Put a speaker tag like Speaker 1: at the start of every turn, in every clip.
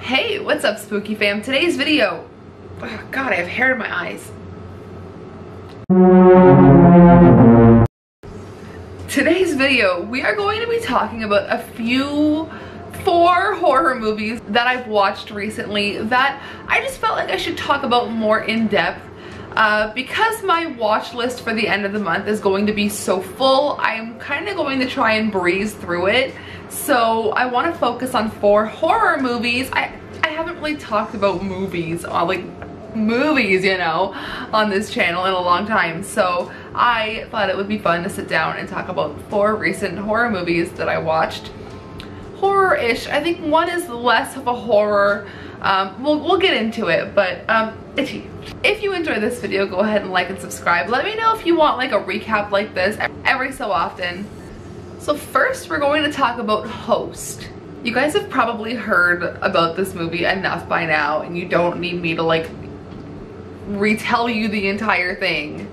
Speaker 1: Hey, what's up, spooky fam? Today's video, oh God, I have hair in my eyes. Today's video, we are going to be talking about a few 4 horror movies that I've watched recently that I just felt like I should talk about more in depth. Because my watch list for the end of the month is going to be so full, I'm kind of going to try and breeze through it. So I want to focus on 4 horror movies. I haven't really talked about movies, you know, on this channel in a long time. So I thought it would be fun to sit down and talk about 4 recent horror movies that I watched. Horror-ish. I think one is less of a horror. We'll get into it, but if you enjoy this video, go ahead and like and subscribe. Let me know if you want like a recap like this every so often. So first, we're going to talk about Host. You guys have probably heard about this movie enough by now, and you don't need me to like retell you the entire thing.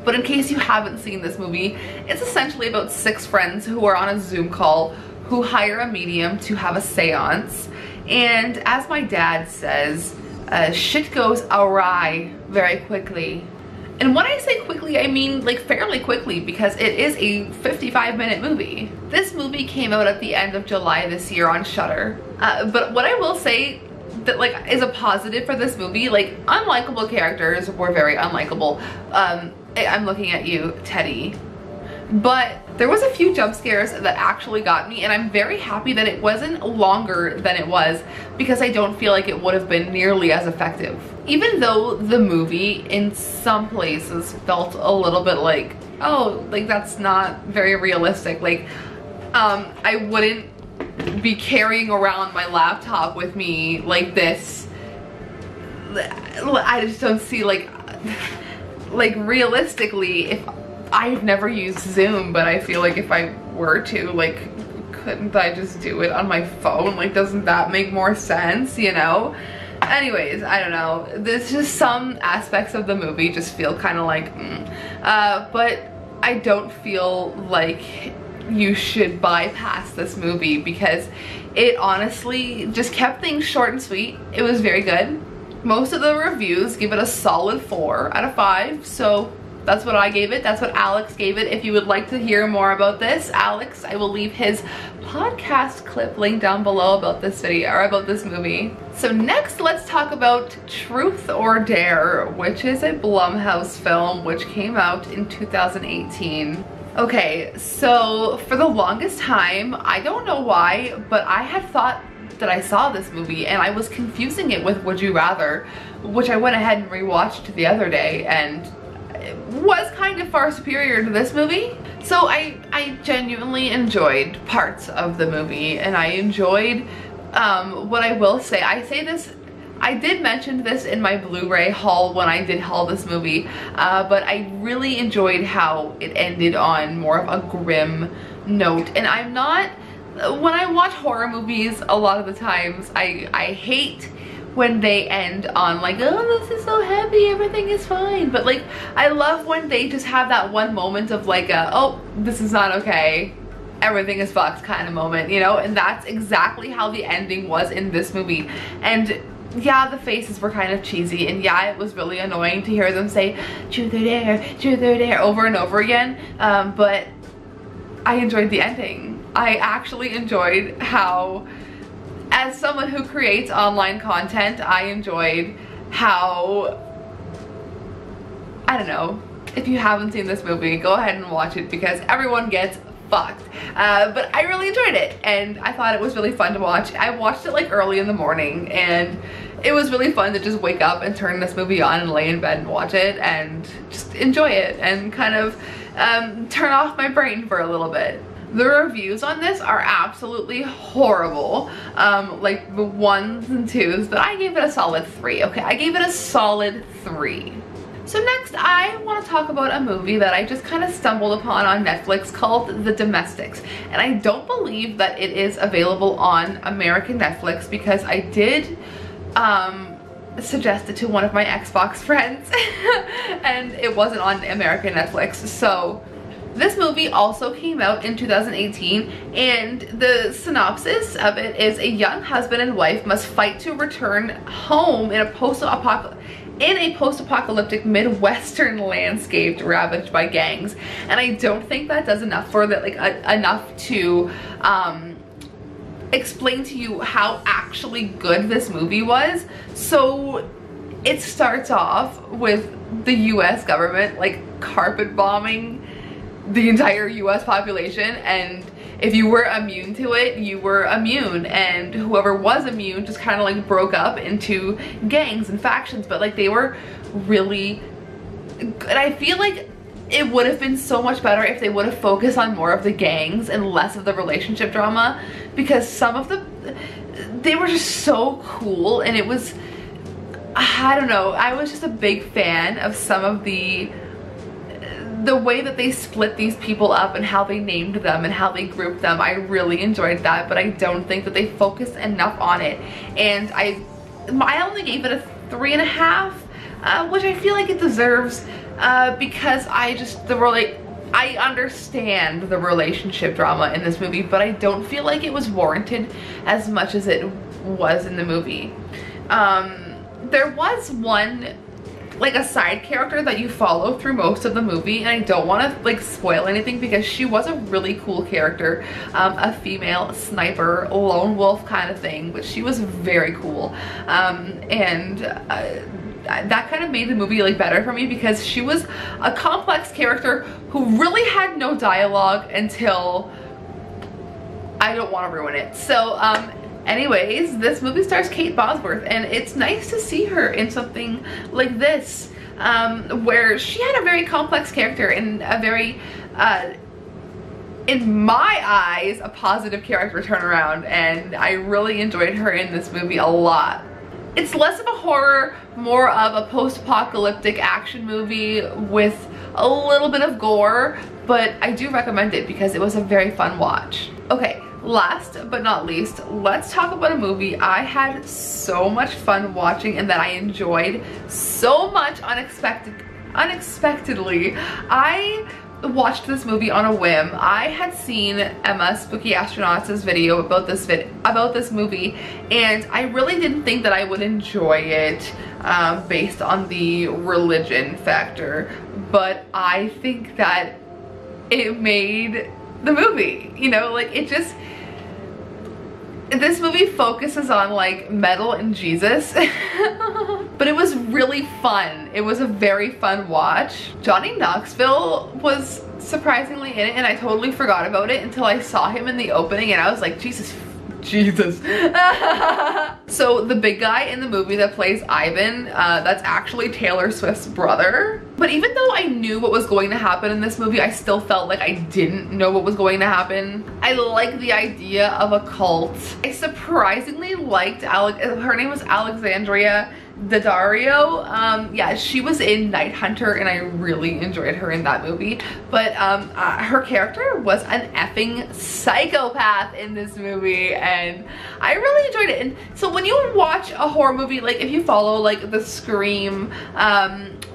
Speaker 1: But in case you haven't seen this movie, it's essentially about 6 friends who are on a Zoom call who hire a medium to have a seance. And as my dad says, shit goes awry very quickly. And when I say quickly, I mean like fairly quickly, because it is a 55-minute movie. This movie came out at the end of July this year on Shudder. But what I will say that like is a positive for this movie, like unlikable characters were very unlikable. I'm looking at you, Teddy. But there was a few jump scares that actually got me, and I'm very happy that it wasn't longer than it was, because I don't feel like it would have been nearly as effective. Even though the movie in some places felt a little bit like, oh, like that's not very realistic. Like, I wouldn't be carrying around my laptop with me like this. I just don't see like realistically, if I've never used Zoom, but I feel like if I were to, like, couldn't I just do it on my phone? Like, doesn't that make more sense, you know? Anyways, I don't know. There's just some aspects of the movie just feel kind of like, but I don't feel like you should bypass this movie, because it honestly just kept things short and sweet. It was very good. Most of the reviews give it a solid 4 out of 5, so that's what I gave it. That's what Alex gave it. If you would like to hear more about this, Alex, I will leave his podcast clip linked down below about this video, or about this movie. So next, let's talk about Truth or Dare, which is a Blumhouse film which came out in 2018. Okay, so for the longest time, I don't know why, but I had thought that I saw this movie, and I was confusing it with Would You Rather, which I went ahead and rewatched the other day, and it was kind of far superior to this movie. So I genuinely enjoyed parts of the movie, and I enjoyed what I will say. I did mention this in my Blu-ray haul when I did haul this movie, but I really enjoyed how it ended on more of a grim note. And I'm not, when I watch horror movies, a lot of the times I hate when they end on like, oh, this is so happy, everything is fine. But like, I love when they just have that one moment of like a, oh, this is not okay, everything is fucked kind of moment, you know? And that's exactly how the ending was in this movie. And yeah, the faces were kind of cheesy, and yeah, it was really annoying to hear them say truth or dare over and over again, but I enjoyed the ending. I actually enjoyed how, as someone who creates online content, I enjoyed how, I don't know, if you haven't seen this movie, go ahead and watch it, because everyone gets fucked. But I really enjoyed it, and I thought it was really fun to watch. I watched it like early in the morning, and it was really fun to just wake up and turn this movie on and lay in bed and watch it and just enjoy it and kind of turn off my brain for a little bit. The reviews on this are absolutely horrible, like the 1s and 2s, but I gave it a solid 3. Okay, I gave it a solid 3. So next, I want to talk about a movie that I just kind of stumbled upon on Netflix called The Domestics. And I don't believe that it is available on American Netflix, because I did suggest it to one of my Xbox friends and it wasn't on American Netflix. So This movie also came out in 2018, and the synopsis of it is a young husband and wife must fight to return home in a post-apocalyptic Midwestern landscape ravaged by gangs. And I don't think that does enough for that, like enough to explain to you how actually good this movie was. So it starts off with the US government like carpet bombing the entire US population, and if you were immune to it, you were immune, and whoever was immune just kind of like broke up into gangs and factions. But like they were really good. I feel like it would have been so much better if they would have focused on more of the gangs and less of the relationship drama, because some of they were just so cool, and it was, I don't know, I was just a big fan of some of the way that they split these people up and how they named them and how they grouped them. I really enjoyed that, but I don't think that they focused enough on it. And I only gave it a 3.5, which I feel like it deserves, because I understand the relationship drama in this movie, but I don't feel like it was warranted as much as it was in the movie. There was one, like a side character that you follow through most of the movie, and I don't want to like spoil anything because she was a really cool character, a female sniper, lone wolf kind of thing, but she was very cool. That kind of made the movie like better for me, because she was a complex character who really had no dialogue until, I don't want to ruin it. So anyways, this movie stars Kate Bosworth, and it's nice to see her in something like this, where she had a very complex character and a very, in my eyes, a positive character turnaround, and I really enjoyed her in this movie a lot. It's less of a horror, more of a post-apocalyptic action movie with a little bit of gore, but I do recommend it because it was a very fun watch. Okay. Last but not least, let's talk about a movie I had so much fun watching and that I enjoyed so much unexpectedly. I watched this movie on a whim. I had seen Emma Spooky Astronauts' video about this movie, and I really didn't think that I would enjoy it based on the religion factor, but I think that it made the movie, you know, like it just, this movie focuses on like metal and Jesus, but it was really fun. It was a very fun watch. Johnny Knoxville was surprisingly in it, and I totally forgot about it until I saw him in the opening, and I was like, Jesus. So the big guy in the movie that plays Ivan, that's actually Taylor Swift's brother. But even though I knew what was going to happen in this movie, I still felt like I didn't know what was going to happen. I like the idea of a cult. I surprisingly liked her name was Alexandria Daddario. Yeah, she was in Night Hunter, and I really enjoyed her in that movie. But her character was an effing psychopath in this movie, and I really enjoyed it. And so when you watch a horror movie, like if you follow like the Scream,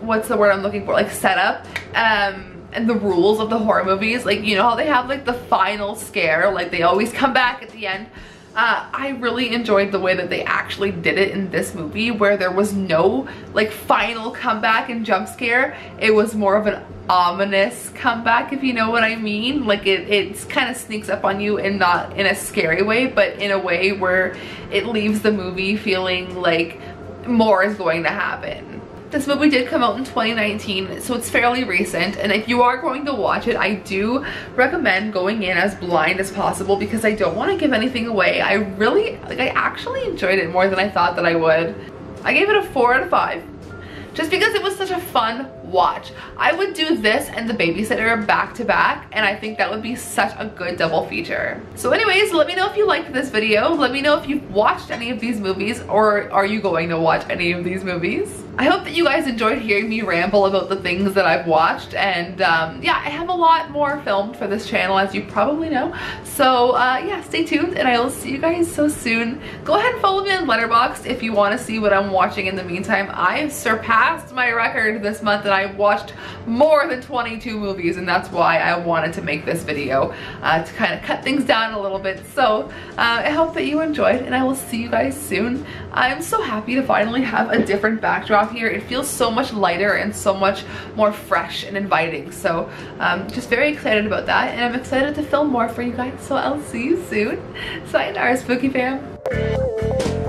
Speaker 1: what's the word I'm looking for, like setup, and the rules of the horror movies, like you know how they have like the final scare, like they always come back at the end. I really enjoyed the way that they actually did it in this movie, where there was no like final comeback and jump scare. It was more of an ominous comeback, if you know what I mean. Like it kind of sneaks up on you, and not in a scary way, but in a way where it leaves the movie feeling like more is going to happen. This movie did come out in 2019, so it's fairly recent, and if you are going to watch it, I do recommend going in as blind as possible because I don't want to give anything away. I actually enjoyed it more than I thought that I would. I gave it a 4 out of 5. Just because it was such a fun watch. I would do this and The Babysitter back to back, and I think that would be such a good double feature. So anyways, let me know if you liked this video. Let me know if you've watched any of these movies, or are you going to watch any of these movies? I hope that you guys enjoyed hearing me ramble about the things that I've watched, and yeah, I have a lot more filmed for this channel, as you probably know. So yeah, stay tuned, and I will see you guys so soon. Go ahead and follow me on Letterboxd if you want to see what I'm watching in the meantime. I've surpassed my record this month, and I've watched more than 22 movies, and that's why I wanted to make this video to kind of cut things down a little bit. So I hope that you enjoyed, and I will see you guys soon. I'm so happy to finally have a different backdrop here. It feels so much lighter and so much more fresh and inviting. So just very excited about that, and I'm excited to film more for you guys. So I'll see you soon. Sayonara, Spooky fam.